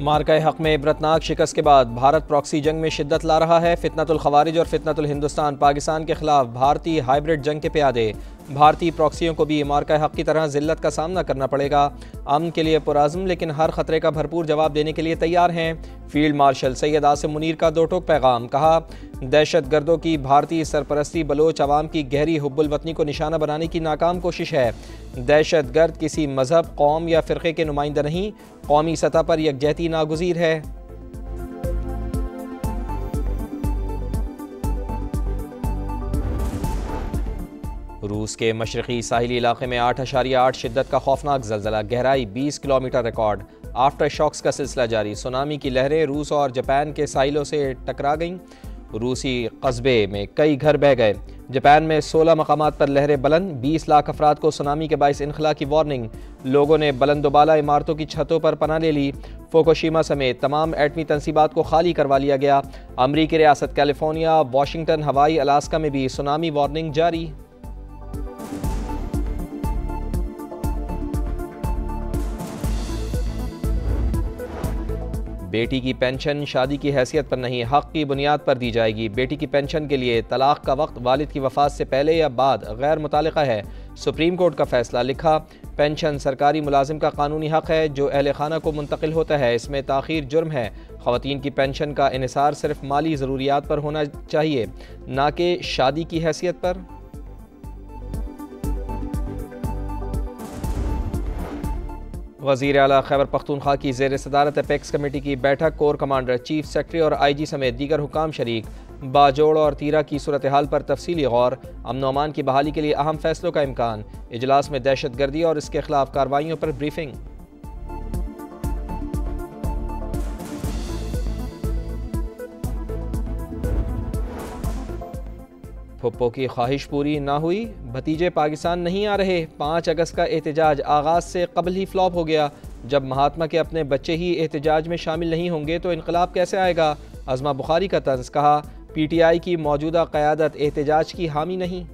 मार्का हक में इबरतनाक शिकस्त के बाद भारत प्रॉक्सी जंग में शिद्दत ला रहा है। फितनतुल खवारिज और फितनतुल हिंदुस्तान पाकिस्तान के खिलाफ भारतीय हाइब्रिड जंग के प्यादे। भारतीय प्रॉक्सियों को भी मार्का हक की तरह जिल्लत का सामना करना पड़ेगा। अमन के लिए पुरअज़्म लेकिन हर खतरे का भरपूर जवाब देने के लिए तैयार हैं। फील्ड मार्शल सैयद आसिम मुनीर का दो टोक पैगाम। कहा, दहशत गर्दों की भारतीय सरपरस्ती बलोच अवाम की गहरी हुब्बुल वतनी को निशाना बनाने की नाकाम कोशिश है। दहशत गर्द किसी मजहब, कौम या फ़िरक़े के नुमाइंदा नहीं, कौमी सतह पर यकजहती नागुज़ीर है। रूस के मशरक़ी साहिली इलाके में 8.8 शिद्दत का खौफनाक ज़लज़ला, गहराई 20 किलोमीटर रिकॉर्ड। आफ्टर शॉक्स का सिलसिला जारी। सुनामी की लहरें रूस और जापान के साहिलों से टकरा गईं। रूसी कस्बे में कई घर बह गए। जापान में 16 मकामात पर लहरें बुलंद। 20 लाख अफराद को सुनामी के बाइस इनखला की वार्निंग। लोगों ने बुलंदोबाला इमारतों की छतों पर पनाह ले ली। फुकुशिमा समेत तमाम एटमी तंसीबात को खाली करवा लिया गया। अमरीकी रियासत कैलिफोर्निया, वाशिंगटन, हवाई अलास्का में भी सुनामी वार्निंग जारी। बेटी की पेंशन शादी की हैसियत पर नहीं, हक की बुनियाद पर दी जाएगी। बेटी की पेंशन के लिए तलाक का वक्त वालिद की वफात से पहले या बाद गैर मुतालिका है। सुप्रीम कोर्ट का फैसला। लिखा, पेंशन सरकारी मुलाजिम का कानूनी हक है जो अहल खाना को मुंतकिल होता है। इसमें ताख़ीर जुर्म है। ख़वातीन की पेंशन का इन्हिसार सिर्फ माली ज़रूरियात पर होना चाहिए, ना कि शादी की हैसियत पर। वज़ीर आला खैबर पख्तूनख्वा की ज़ेर सदारत अपेक्स कमेटी की बैठक। कोर कमांडर, चीफ सेक्रेटरी और IG समेत दीगर हुकाम शरीक। बाजोड़ और तीरा की सूरत हाल पर तफसीली गौर। अमन अमान की बहाली के लिए अहम फैसलों का इम्कान। इजलास में दहशत गर्दी और इसके खिलाफ कार्रवाइयों पर ब्रीफिंग। फुप्पो की ख्वाहिश पूरी ना हुई, भतीजे पाकिस्तान नहीं आ रहे। 5 अगस्त का एहतजाज आगाज़ से कबल ही फ्लॉप हो गया। जब महात्मा के अपने बच्चे ही एहतजाज में शामिल नहीं होंगे तो इनकलाब कैसे आएगा। अज़मा बुखारी का तंज़। कहा, PTI की मौजूदा क़यादत एहतजाज की हामी नहीं।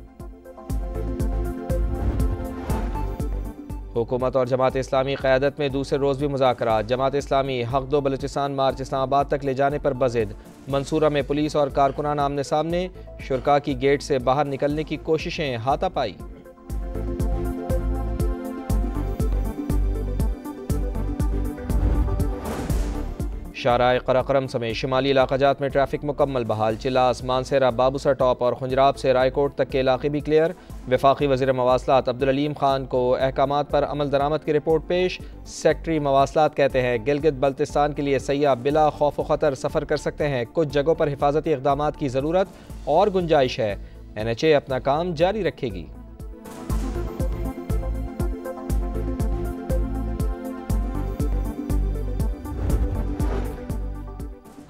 हुकूमत और जमात इस्लामी क़यादत में दूसरे रोज़ भी मुज़ाकरात। जमात इस्लामी हक दो बलूचिस्तान मार्च इस्लामाबाद तक ले जाने पर बज़िद। मंसूरा में पुलिस और कारकुनान आमने सामने। शुरका की गेट से बाहर निकलने की कोशिशें हाथापाई। शाराए कराकरम समेत शिमाली इलाक़ाजात में ट्रैफिक मुकम्मल बहाल। चिलास, मानसेरा, बाबूसर टॉप और खुंजराब से रायकोट तक के इलाके भी क्लियर। वफाकी वज़ीर मवासलात अब्दुल अलीम खान को अहकामात पर अमल दरामद की रिपोर्ट पेश। सेक्रेटरी मवासलात कहते हैं गिलगित बल्तिस्तान के लिए सयाह बिला खौफ व ख़तर सफ़र कर सकते हैं। कुछ जगहों पर हिफाजती इक़दामात की ज़रूरत और गुंजाइश है। NHA अपना काम जारी रखेगी।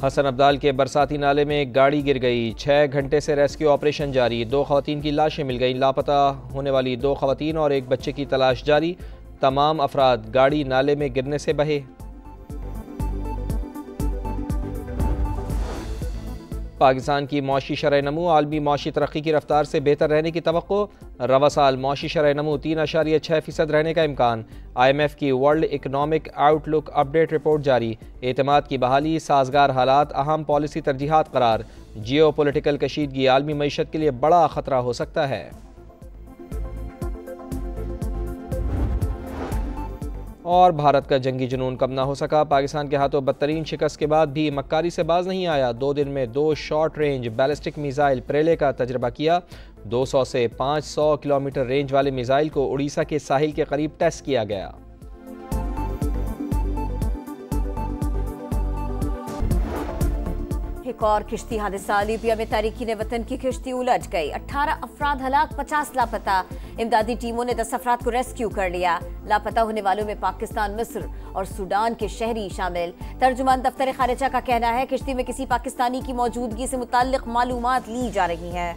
हसन अब्दाल के बरसाती नाले में गाड़ी गिर गई। 6 घंटे से रेस्क्यू ऑपरेशन जारी। 2 ख़वातीन की लाशें मिल गईं। लापता होने वाली 2 ख़वातीन और एक बच्चे की तलाश जारी। तमाम अफराद गाड़ी नाले में गिरने से बहे। पाकिस्तान की मौशी शरह नमू आलमी मौशी तरक्की की रफ्तार से बेहतर रहने की तवक्को। रवा साल मौशी शरह नमू 3.6% रहने का इम्कान। IMF की world economic outlook update report जारी। एतमाद की बहाली, साजगार हालात अहम पॉलिसी तरजीहात करार। जियो पोलिटिकल कशीदगी आलमी मईशत के लिए बड़ा खतरा हो सकता है। और भारत का जंगी जुनून कम ना हो सका। पाकिस्तान के हाथों बदतरीन शिकस्त के बाद भी मक्कारी से बाज नहीं आया। 2 दिन में 2 शॉर्ट रेंज बैलिस्टिक मिसाइल प्रेले का तजर्बा किया। 200 से 500 किलोमीटर रेंज वाले मिसाइल को उड़ीसा के साहिल के करीब टेस्ट किया गया। एक और किश्ती हादसा। लीबिया में तारिकीन वतन की किश्ती उलझ गई। 18 अफराद हलाक, 50 लापता। इमदादी टीमों ने 10 अफराद को रेस्क्यू कर लिया। लापता होने वालों में पाकिस्तान, मिस्र और सूडान के शहरी शामिल। तर्जुमान दफ्तर खारिजा का कहना है किश्ती में किसी पाकिस्तानी की मौजूदगी से मुताल्लिक मालूमात ली जा रही हैं।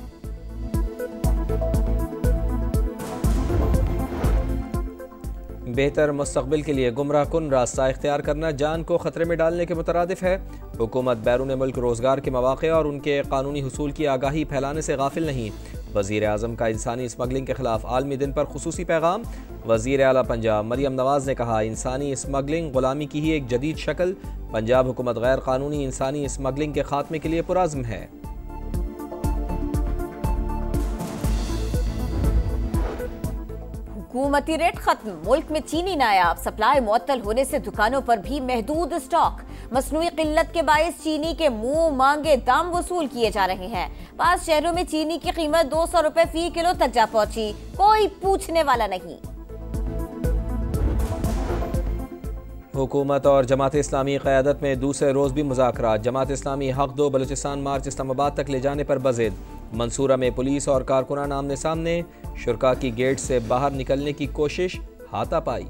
बेहतर मुस्तकबिल के लिए गुमराह कुन रास्ता इख्तियार करना जान को खतरे में डालने के मुतरादिफ है। हुकूमत बैरून मुल्क रोजगार के मौक़े और उनके कानूनी हुसूल की आगाही फैलाने से गाफिल नहीं। वज़ीर आज़म का इंसानी स्मगलिंग के खिलाफ आलमी दिन पर खुसूसी पैगाम। वज़ीर आला पंजाब मरियम नवाज़ ने कहा, इंसानी स्मगलिंग गुलामी की ही एक जदीद शक्ल। पंजाब हुकूमत गैर कानूनी इंसानी स्मगलिंग के खात्मे के लिए पुरज़्म है। हुकूमती रेट खत्म, मुल्क में चीनी नायाब, सप्लाई मुअत्तल होने से दुकानों पर भी महदूद स्टॉक। मसनूई किल्लत के बायस चीनी के मुंह मांगे दाम वसूल किए जा रहे हैं। 5 शहरों में चीनी की कीमत 200 रुपए फी किलो तक जा पहुंची, कोई पूछने वाला नहीं। हुकूमत और जमात इस्लामी क़यादत में दूसरे रोज़ भी मुज़ाकरात। जमात इस्लामी हक दो बलूचिस्तान मार्च इस्लामाबाद तक ले जाने पर बज़िद। मंसूरा में पुलिस और कारकुनान आमने सामने, शुरका की गेट से बाहर निकलने की कोशिश, हाथापाई।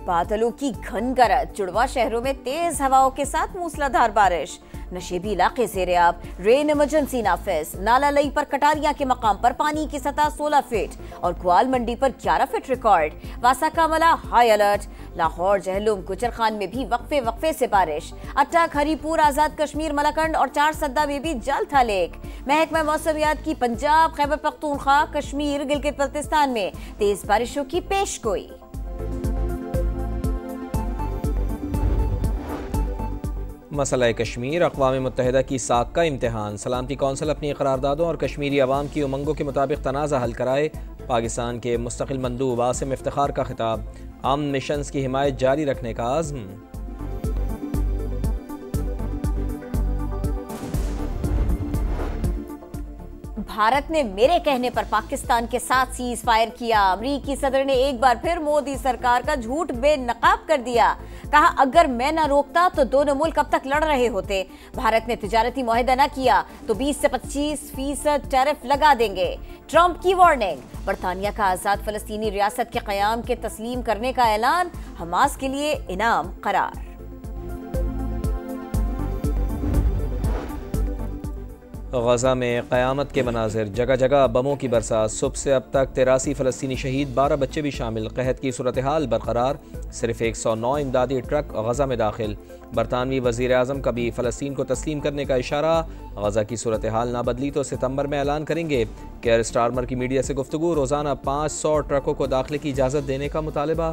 बादलों की घन गरज, जुड़वा शहरों में तेज हवाओं के साथ मूसलाधार बारिश। नशेबी इलाके ज़ेर-ए-आब, रेन इमरजेंसी नाफिज। नाला लई पर कटारिया के मकाम पर पानी की सतह 16 फीट और ग्वाल मंडी पर 11 फीट रिकॉर्ड। वासा कामला हाई अलर्ट। लाहौर, जहलुम, गुजरखान में भी वक्फे वक्फे से बारिश। अटक, हरीपुर, आजाद कश्मीर, मलाकंड और 4 सद्दा में भी जल था लेक। महकमा मौसमियात की पंजाब, खैबर पख्तूनख्वा, कश्मीर, गिलगित बल्तिस्तान में तेज बारिशों की पेशगोई। मसला कश्मीर, अक़वाम मुत्तहिदा की साख का इम्तिहान। सलामती कौंसिल अपनी करारदादों और कश्मीरी अवाम की उमंगों के मुताबिक तनाज़ा हल कराए। पाकिस्तान के मुस्तकिल मंदूब आसिम इफ्तिखार का खिताब। अमन मिशंस की हिमायत जारी रखने का आज़्म। भारत ने मेरे कहने पर पाकिस्तान के साथ सीज फायर किया। अमरीकी सदर ने एक बार फिर मोदी सरकार का झूठ बेनकाब कर दिया। कहा, अगर मैं न रोकता तो दोनों मुल्क अब तक लड़ रहे होते। भारत ने तिजारती मुआहदा न किया तो 20 से 25% टैरिफ लगा देंगे। ट्रंप की वार्निंग। बरतानिया का आजाद फलस्तीनी रियासत के क़याम के तस्लीम करने का ऐलान। हमास के लिए इनाम करार। गजा में क़यामत के मनाजिर, जगह जगह बमों की बरसात। सुबह से अब तक 83 फ़लस्तीनी शहीद, 12 बच्चे भी शामिल। कहत की सूरत हाल बरकरार। सिर्फ 109 इमदादी ट्रक गजा में दाखिल। बरतानवी वज़ीर आज़म का भी फ़लस्तीन को तस्लीम करने का इशारा। गजा की सूरत हाल ना बदली तो सितंबर में ऐलान करेंगे। केयर स्टारमर की मीडिया से गुफ्तगू। रोज़ाना 500 ट्रकों को दाखिले की इजाज़त देने का मुतालबा।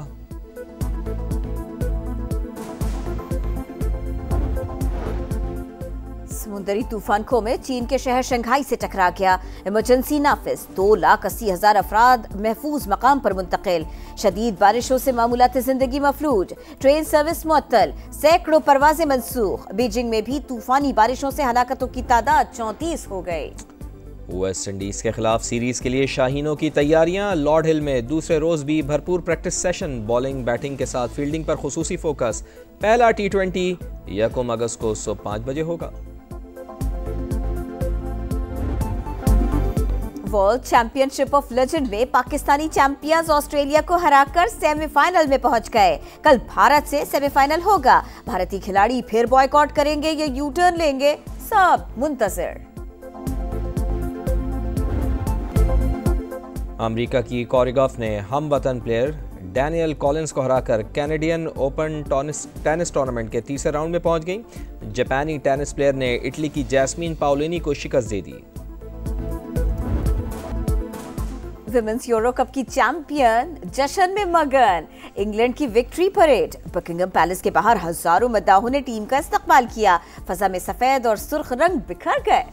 समुद्री तूफान खोमे चीन के शहर शंघाई से टकरा गया। इमरजेंसी नाफिज। 2,80,000 अफराद महफूज मकाम पर मुंतकिल। शदीद बारिशों से मामूलात जिंदगी मफलूज। ट्रेन सर्विस मुअत्तल। सैकड़ों परवाजें मनसूख। बीजिंग में भी तूफानी बारिशों से हलाकतों की तादाद 34 हो गई। वेस्ट इंडीज के खिलाफ सीरीज के लिए शाहीनों की तैयारियां। लॉर्ड हिल में दूसरे रोज भी भरपूर प्रैक्टिस सेशन। बॉलिंग बैटिंग के साथ फील्डिंग पर खुसूसी फोकस। पहला T20 1 अगस्त को सुबह 5 बजे होगा। वर्ल्ड चैंपियनशिप ऑफ लेजेंड में पाकिस्तानी चैंपियंस ऑस्ट्रेलिया को हराकर सेमीफाइनल में पहुंच गए। कल भारत से सेमीफाइनल होगा। भारतीय खिलाड़ी फिर बॉयकॉट करेंगे या यू टर्न लेंगे, सब मुंतज़िर। अमेरिका की कोरियोग्राफ ने हम वतन प्लेयर डैनियल कॉलिंस को हराकर कैनेडियन ओपन टेनिस टूर्नामेंट के तीसरे राउंड में पहुंच गई। जापानी टेनिस प्लेयर ने इटली की जैस्मीन पाओलिनी को शिकस्त दे दी। विमेंस यूरो कप की चैंपियन जश्न में मगन। इंग्लैंड की विक्ट्री परेड। बकिंगम पैलेस के बाहर हजारों मद्दाहों ने टीम का इस्तकबाल किया। फजा में सफेद और सुर्ख रंग बिखर गए।